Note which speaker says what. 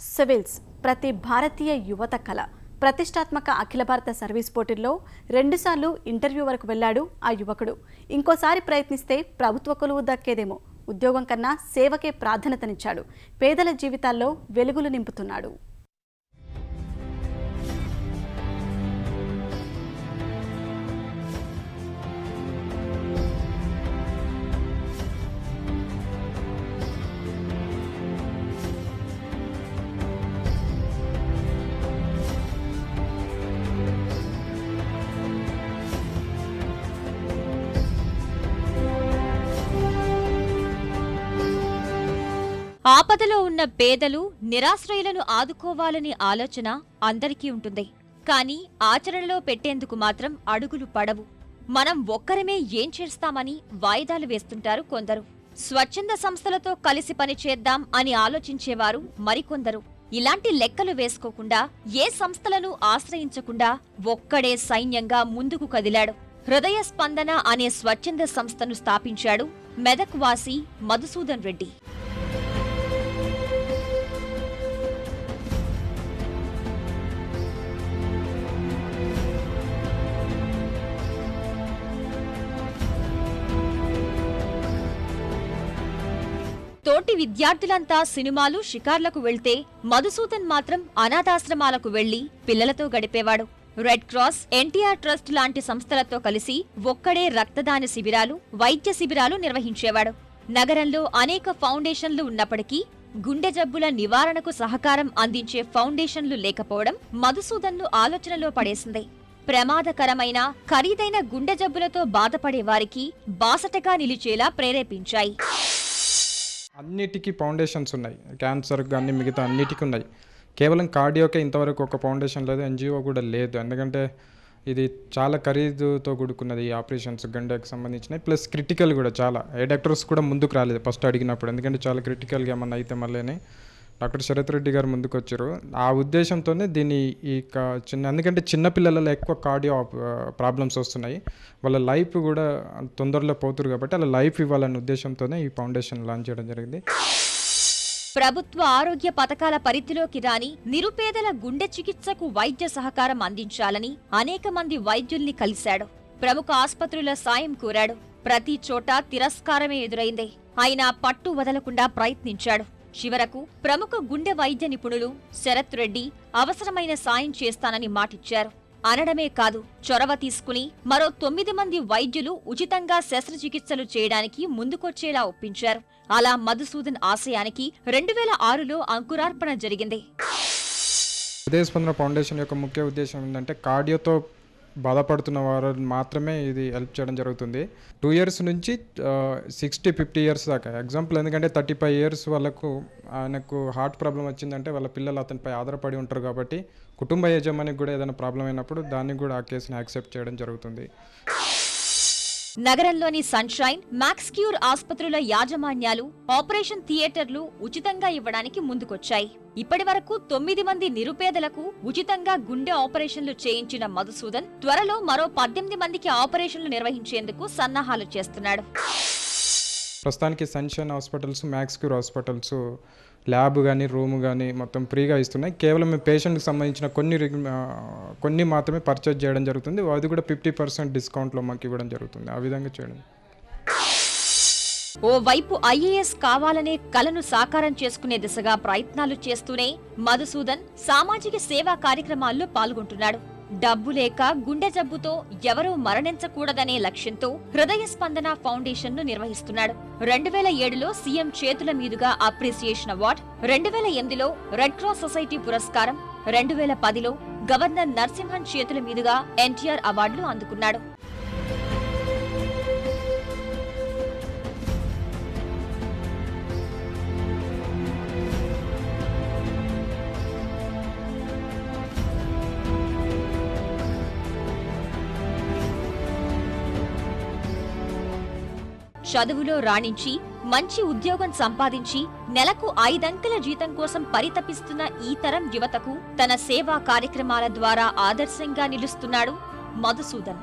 Speaker 1: Civils ప్రతి భారతీయ యువత కళ. ప్రతిష్టాత్మక అఖిల భారత సర్వీస్ పోటీల్లో 2 సార్లు ఇంటర్వ్యూ వరకు వెళ్లాడు ఆ యువకుడు. ఇంకోసారి ప్రయత్నిస్తే ప్రభుత్వ కొలువు దక్కేదేమో. ఉద్యోగం కన్నా సేవకే ప్రాధాన్యతనిచ్చాడు. పేదల జీవితాల్లో వెలుగులు నింపుతున్నాడు.
Speaker 2: ఆపదలో ఉన్న పేదలు నిరాశ్రయులను ఆదుకోవాలని ఆలోచన అందరికీ ఉంటుంది. కానీ ఆచరణలో పెట్టేందుకు మాత్రం అడుగులు పడవు. మనం ఒక్కరమే ఏం చేస్తామని వాయిదాలు వేస్తుంటారు కొందరు. స్వచ్ఛంద సంస్థలతో కలిసి పనిచేద్దాం అని ఆలోచించేవారు మరికొందరు. ఇలాంటి లెక్కలు వేసుకోకుండా ఏ సంస్థలను ఆశ్రయించకుండా ఒక్కడే సైన్యంగా ముందుకు కదిలాడు. హృదయ స్పందన అనే స్వచ్ఛంద సంస్థను స్థాపించాడు మెదక్ వాసి మధుసూదన్ రెడ్డి. తోటి విద్యార్థులంతా సినిమాలు షికార్లకు వెళ్తే మధుసూదన్ మాత్రం అనాథాశ్రమాలకు వెళ్లి పిల్లలతో గడిపేవాడు. రెడ్ క్రాస్, ఎన్టీఆర్ ట్రస్ట్ లాంటి సంస్థలతో కలిసి ఒక్కడే రక్తదాన శిబిరాలు, వైద్య శిబిరాలు నిర్వహించేవాడు. నగరంలో అనేక ఫౌండేషన్లు ఉన్నప్పటికీ గుండె జబ్బుల నివారణకు సహకారం అందించే ఫౌండేషన్లు లేకపోవడం మధుసూదన్ను ఆలోచనలో పడేసింది. ప్రమాదకరమైన, ఖరీదైన గుండె జబ్బులతో బాధపడే వారికి బాసటగా నిలిచేలా ప్రేరేపించాయి.
Speaker 3: అన్నిటికీ ఫౌండేషన్స్ ఉన్నాయి. క్యాన్సర్ కానీ మిగతా అన్నిటికీ ఉన్నాయి. కేవలం కార్డియోకే ఇంతవరకు ఒక ఫౌండేషన్ లేదు, ఎన్జిఓ కూడా లేదు. ఎందుకంటే ఇది చాలా ఖరీదుతో కూడుకున్నది. ఈ ఆపరేషన్స్ గుండెకి సంబంధించినవి ప్లస్ క్రిటికల్ కూడా చాలా. ఏ డాక్టర్స్ కూడా ముందుకు రాలేదు ఫస్ట్ అడిగినప్పుడు, ఎందుకంటే చాలా క్రిటికల్గా ఏమన్నా అయితే మళ్ళీ డాక్టర్ శరత్ రెడ్డి గారు ముందుకు వచ్చారు. ఆ ఉద్దేశంతోనే దీన్ని ఎందుకంటే చిన్నపిల్లలలో ఎక్కువ కార్డియో ప్రాబ్లమ్స్ వస్తున్నాయి. వాళ్ళ లైఫ్ కూడా తొందరలో పోతురు కాబట్టి అలా లైఫ్ ఇవ్వాలనే ఉద్దేశంతోనే ఈ ఫౌండేషన్ లాంచ్ చేయడం జరిగింది.
Speaker 2: ప్రభుత్వ ఆరోగ్య పథకాల పరిధిలోకి రాని నిరుపేదల గుండె చికిత్సకు వైద్య సహకారం అందించాలని అనేక మంది వైద్యుల్ని కలిశాడు. ప్రముఖ ఆసుపత్రుల సాయం కోరాడు. ప్రతి చోట తిరస్కారమే ఎదురైంది. అయినా పట్టు వదలకుండా ప్రయత్నించాడు. చివరకు ప్రముఖ గుండె వైద్య నిపుణులు శరత్ రెడ్డి అవసరమైన సాయం చేస్తానని మాటిచ్చారు. అనడమే కాదు, చొరవ తీసుకుని మరో 9 మంది వైద్యులు ఉచితంగా శస్త్రచికిత్సలు చేయడానికి ముందుకొచ్చేలా ఒప్పించారు. అలా మధుసూదన్ ఆశయానికి 2006లో అంకురార్పణ జరిగింది.
Speaker 3: హృదయ స్పందన ఫౌండేషన్ యొక్క ముఖ్య ఉద్దేశం ఏంటంటే కార్డియోతో బాధపడుతున్న వారు మాత్రమే ఇది హెల్ప్ చేయడం జరుగుతుంది. 2 years నుంచి 60-50 years దాకా. ఎగ్జాంపుల్ ఎందుకంటే 35 years వాళ్ళకు ఆయనకు హార్ట్ ప్రాబ్లం వచ్చిందంటే వాళ్ళ పిల్లలు అతనిపై ఆధారపడి ఉంటారు కాబట్టి కుటుంబ యజమానికి కూడా ఏదైనా ప్రాబ్లం అయినప్పుడు దాన్ని కూడా ఆ కేసుని యాక్సెప్ట్ చేయడం జరుగుతుంది.
Speaker 2: నగరంలోని సన్షైన్, మ్యాక్స్ క్యూర్ ఆసుపత్రుల యాజమాన్యాలు ఆపరేషన్ థియేటర్లు ఉచితంగా ఇవ్వడానికి ముందుకొచ్చాయి. ఇప్పటి వరకు 9 మంది నిరుపేదలకు ఉచితంగా గుండె ఆపరేషన్లు చేయించిన మధుసూదన్ త్వరలో మరో 18 మందికి ఆపరేషన్లు నిర్వహించేందుకు సన్నాహాలు చేస్తున్నాడు.
Speaker 3: ప్రస్తుతానికి sunshine hospitals, max cure hospitals lab కానీ రూమ్ కానీ మొత్తం ఫ్రీగా ఇస్తున్నాయి. కేవలం మేము పేషెంట్కి సంబంధించిన కొన్ని మాత్రమే పర్చేజ్ చేయడం జరుగుతుంది. అది కూడా 50% డిస్కౌంట్లో మాకు ఇవ్వడం జరుగుతుంది. ఆ విధంగా చేయడం.
Speaker 2: ఓవైపు ఐఏఎస్ కావాలనే కలను సాకారం చేసుకునే దిశగా ప్రయత్నాలు చేస్తూనే మధుసూదన్ సామాజిక సేవా కార్యక్రమాల్లో పాల్గొంటున్నాడు. డబ్బు లేక గుండె జబ్బుతో ఎవరూ మరణించకూడదనే లక్ష్యంతో హృదయ స్పందన ఫౌండేషన్ ను నిర్వహిస్తున్నాడు. 2007లో సీఎం చేతుల మీదుగా అప్రిసియేషన్ అవార్డు, 2008లో రెడ్ క్రాస్ సొసైటీ పురస్కారం, 2010లో గవర్నర్ నరసింహన్ చేతుల మీదుగా ఎన్టీఆర్ అవార్డులు అందుకున్నాడు. చదువులో రాణించి మంచి ఉద్యోగం సంపాదించి నెలకు 5 అంకెల జీతం కోసం పరితపిస్తున్న ఈ తరం యువతకు తన సేవా కార్యక్రమాల ద్వారా ఆదర్శంగా నిలుస్తున్నాడు మధుసూదన్.